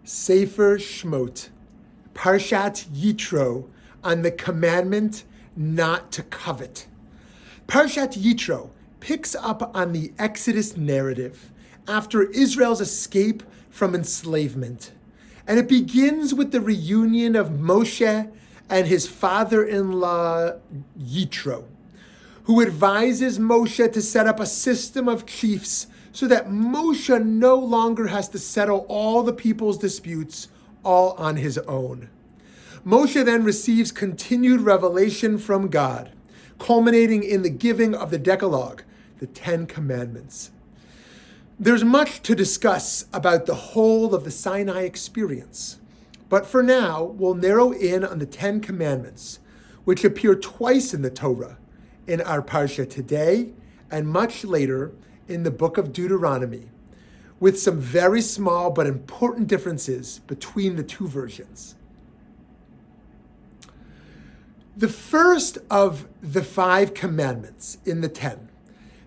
Sefer Shmot, Parshat Yitro, on the commandment not to covet. Parshat Yitro picks up on the Exodus narrative after Israel's escape from enslavement. And it begins with the reunion of Moshe and his father-in-law Yitro, who advises Moshe to set up a system of chiefs so that Moshe no longer has to settle all the people's disputes all on his own. Moshe then receives continued revelation from God, culminating in the giving of the Decalogue, the 10 Commandments. There's much to discuss about the whole of the Sinai experience, but for now, we'll narrow in on the 10 Commandments, which appear twice in the Torah, in our Parsha today and much later in the book of Deuteronomy, with some very small but important differences between the two versions. The first of the 5 commandments in the 10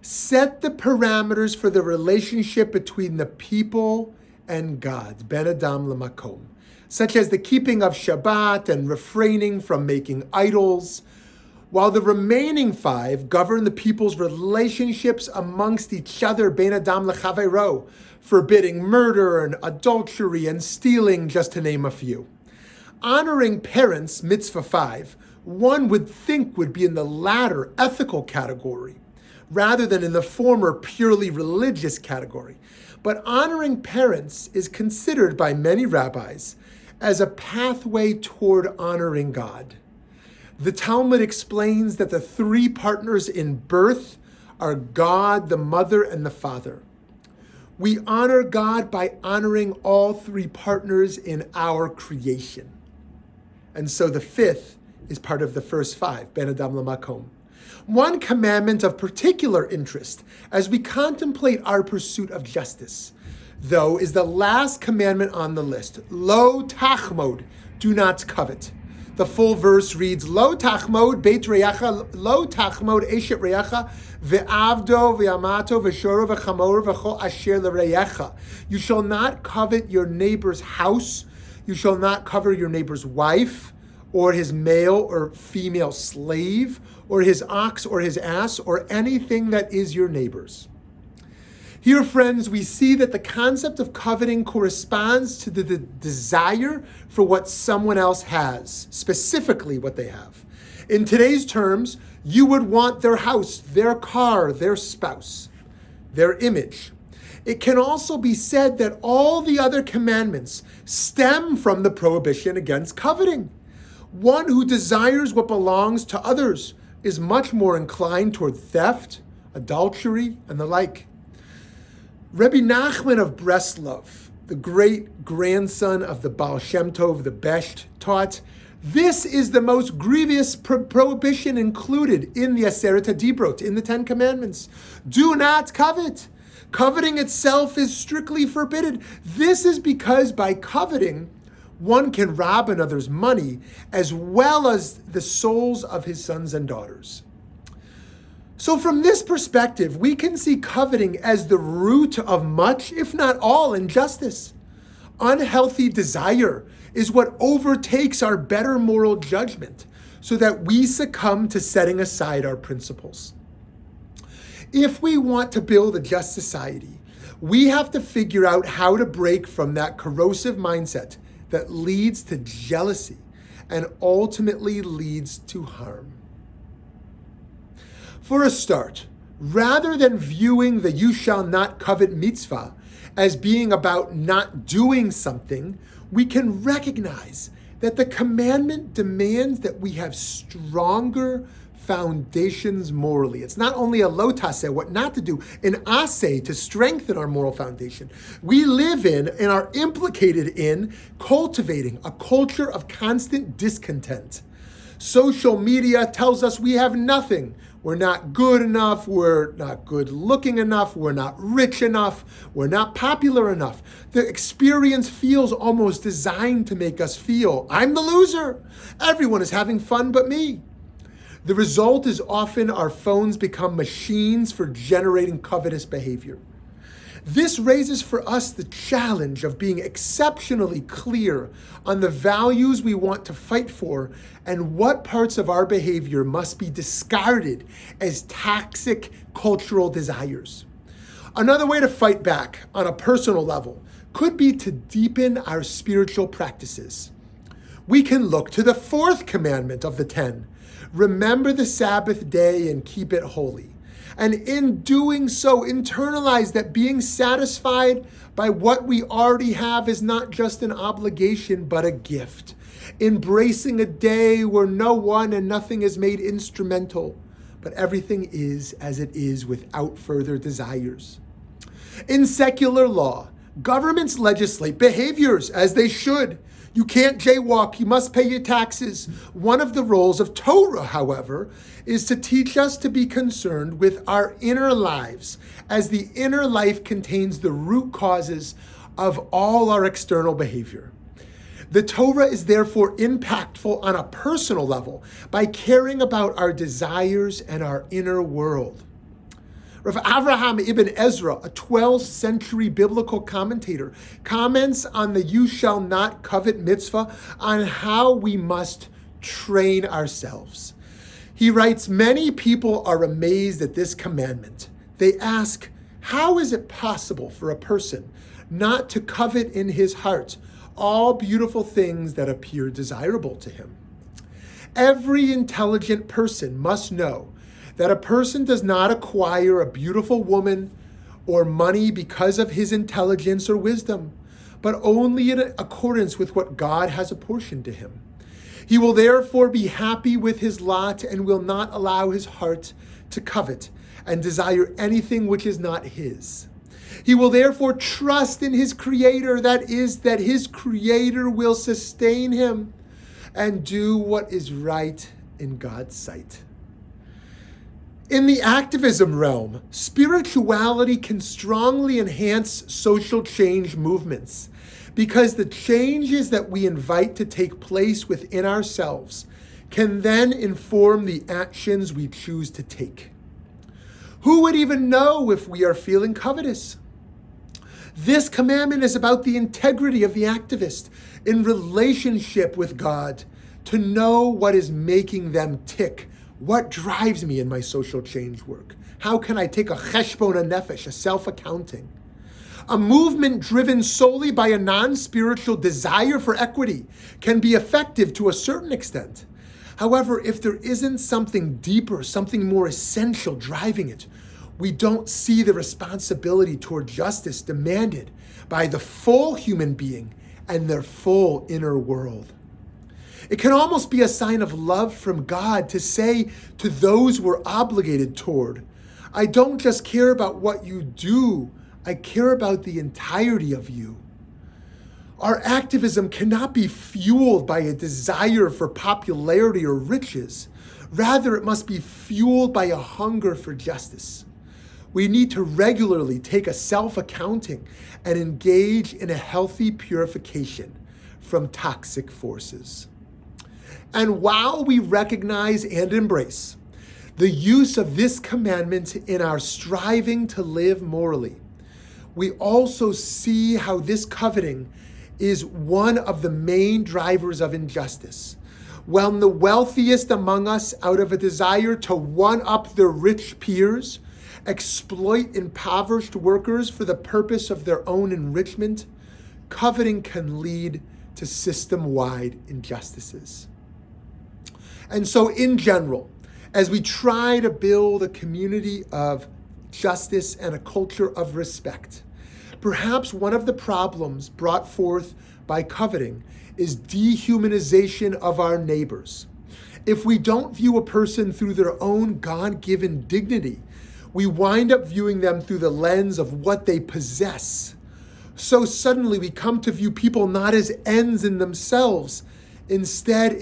set the parameters for the relationship between the people and God, Ben Adam Lamakom, such as the keeping of Shabbat and refraining from making idols, while the remaining 5 govern the people's relationships amongst each other, Ben Adam Lechavero, forbidding murder and adultery and stealing, just to name a few. Honoring parents, mitzvah 5, one would think would be in the latter ethical category, rather than in the former purely religious category. But honoring parents is considered by many rabbis as a pathway toward honoring God. The Talmud explains that the 3 partners in birth are God, the mother, and the father. We honor God by honoring all 3 partners in our creation. And so the 5th is part of the first 5, Ben Adam Lamakom. One commandment of particular interest as we contemplate our pursuit of justice, though, is the last commandment on the list, Lo Tachmod, do not covet. The full verse reads, Lo Tachmod Beit Reyacha, Lo Tachmod Eshet Reyacha, Ve'avdo, Ve'amato, Ve'shoro, Ve'chamor, Ve'chol Asher L'Reyacha. You shall not covet your neighbor's house. You shall not covet your neighbor's wife, or his male or female slave, or his ox or his ass, or anything that is your neighbor's. Here, friends, we see that the concept of coveting corresponds to the desire for what someone else has, specifically what they have. In today's terms, you would want their house, their car, their spouse, their image. It can also be said that all the other commandments stem from the prohibition against coveting. One who desires what belongs to others is much more inclined toward theft, adultery, and the like. Rabbi Nachman of Breslov, the great grandson of the Baal Shem Tov, the Besht, taught, this is the most grievous prohibition included in the Aseret HaDibrot, in the 10 Commandments. Do not covet. Coveting itself is strictly forbidden. This is because by coveting, one can rob another's money as well as the souls of his sons and daughters. So from this perspective, we can see coveting as the root of much, if not all, injustice. Unhealthy desire is what overtakes our better moral judgment so that we succumb to setting aside our principles. If we want to build a just society, we have to figure out how to break from that corrosive mindset that leads to jealousy and ultimately leads to harm. For a start, rather than viewing the you shall not covet mitzvah as being about not doing something, we can recognize that the commandment demands that we have stronger foundations morally. It's not only a lo taseh, what not to do, an aseh, to strengthen our moral foundation. We live in and are implicated in cultivating a culture of constant discontent. Social media tells us we have nothing. We're not good enough, we're not good looking enough, we're not rich enough, we're not popular enough. The experience feels almost designed to make us feel, I'm the loser. Everyone is having fun but me. The result is often our phones become machines for generating covetous behavior. This raises for us the challenge of being exceptionally clear on the values we want to fight for and what parts of our behavior must be discarded as toxic cultural desires. Another way to fight back on a personal level could be to deepen our spiritual practices. We can look to the fourth commandment of the 10. Remember the Sabbath day and keep it holy. And in doing so, internalize that being satisfied by what we already have is not just an obligation, but a gift. Embracing a day where no one and nothing is made instrumental, but everything is as it is without further desires. In secular law, governments legislate behaviors as they should. You can't jaywalk, you must pay your taxes. One of the roles of Torah, however, is to teach us to be concerned with our inner lives, as the inner life contains the root causes of all our external behavior. The Torah is therefore impactful on a personal level by caring about our desires and our inner world. Rav Avraham ibn Ezra, a 12th century biblical commentator, comments on the "you shall not covet" mitzvah on how we must train ourselves. He writes, many people are amazed at this commandment. They ask, how is it possible for a person not to covet in his heart all beautiful things that appear desirable to him? Every intelligent person must know that a person does not acquire a beautiful woman or money because of his intelligence or wisdom, but only in accordance with what God has apportioned to him. He will therefore be happy with his lot and will not allow his heart to covet and desire anything which is not his. He will therefore trust in his Creator, that is, that his Creator will sustain him and do what is right in God's sight. In the activism realm, spirituality can strongly enhance social change movements because the changes that we invite to take place within ourselves can then inform the actions we choose to take. Who would even know if we are feeling covetous? This commandment is about the integrity of the activist in relationship with God, to know what is making them tick. What drives me in my social change work? How can I take a cheshbon nefesh, a self-accounting? A movement driven solely by a non-spiritual desire for equity can be effective to a certain extent. However, if there isn't something deeper, something more essential driving it, we don't see the responsibility toward justice demanded by the full human being and their full inner world. It can almost be a sign of love from God to say to those we're obligated toward, I don't just care about what you do, I care about the entirety of you. Our activism cannot be fueled by a desire for popularity or riches. Rather, it must be fueled by a hunger for justice. We need to regularly take a self-accounting and engage in a healthy purification from toxic forces. And while we recognize and embrace the use of this commandment in our striving to live morally, we also see how this coveting is one of the main drivers of injustice. When the wealthiest among us, out of a desire to one-up their rich peers, exploit impoverished workers for the purpose of their own enrichment, coveting can lead to system-wide injustices. And so in general, as we try to build a community of justice and a culture of respect, perhaps one of the problems brought forth by coveting is dehumanization of our neighbors. If we don't view a person through their own God-given dignity, we wind up viewing them through the lens of what they possess. So suddenly we come to view people not as ends in themselves, instead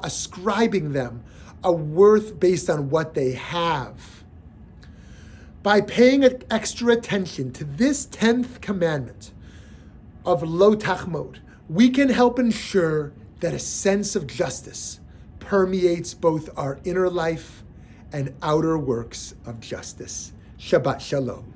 ascribing them a worth based on what they have. By paying extra attention to this 10th commandment of lo tachmod, we can help ensure that a sense of justice permeates both our inner life and outer works of justice. Shabbat Shalom.